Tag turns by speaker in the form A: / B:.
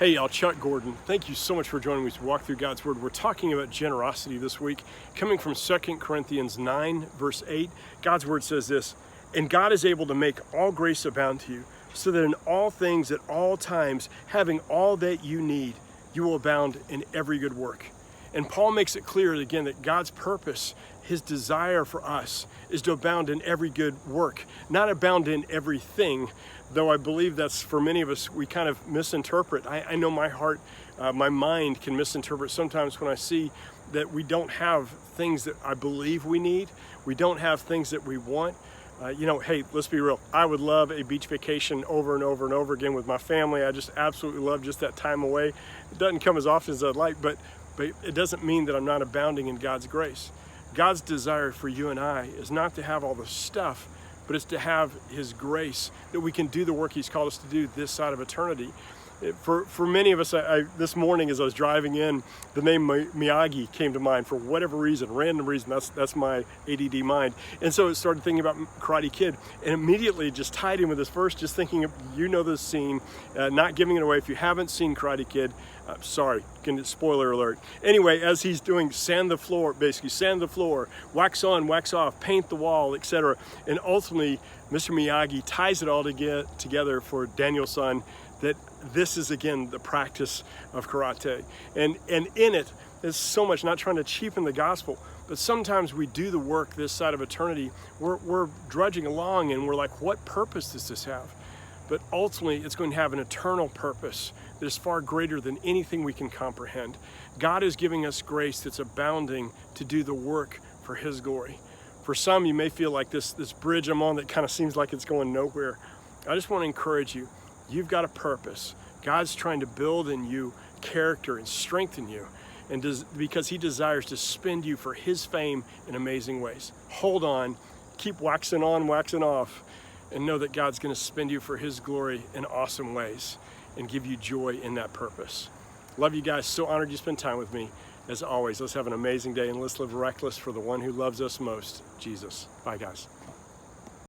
A: Hey y'all, Chuck Gordon. Thank you so much for joining me to walk through God's Word. We're talking about generosity this week, coming from 2 Corinthians 9, verse 8. God's Word says this, "And God is able to make all grace abound to you, so that in all things at all times, having all that you need, you will abound in every good work." And Paul makes it clear again that God's purpose, his desire for us, is to abound in every good work, not abound in everything, though I believe that's for many of us, we kind of misinterpret. I know my heart, my mind can misinterpret sometimes when I see that we don't have things that I believe we need. We don't have things that we want. Hey, let's be real. I would love a beach vacation over and over and over again with my family. I just absolutely love just that time away. It doesn't come as often as I'd like, but it doesn't mean that I'm not abounding in God's grace. God's desire for you and I is not to have all the stuff, but it's to have his grace that we can do the work he's called us to do this side of eternity. For many of us, this morning as I was driving in, the name Miyagi came to mind for whatever reason, random reason. That's my ADD mind. And so I started thinking about Karate Kid, and immediately just tied in with this verse, just thinking of, this scene, not giving it away. If you haven't seen Karate Kid, sorry, spoiler alert. Anyway, as he's doing sand the floor, wax on, wax off, paint the wall, etc. And ultimately, Mr. Miyagi ties it all together for Daniel-san, that this is again the practice of karate. And in it, there's so much, not trying to cheapen the gospel, but sometimes we do the work this side of eternity, we're drudging along and we're like, what purpose does this have? But ultimately, it's going to have an eternal purpose that is far greater than anything we can comprehend. God is giving us grace that's abounding to do the work for his glory. For some, you may feel like this bridge I'm on that kind of seems like it's going nowhere. I just want to encourage you. You've got a purpose. God's trying to build in you character and strengthen you, because he desires to spend you for his fame in amazing ways. Hold on, keep waxing on, waxing off, and know that God's going to spend you for his glory in awesome ways and give you joy in that purpose. Love you guys. So honored you spend time with me. As always, let's have an amazing day and let's live reckless for the one who loves us most, Jesus. Bye, guys.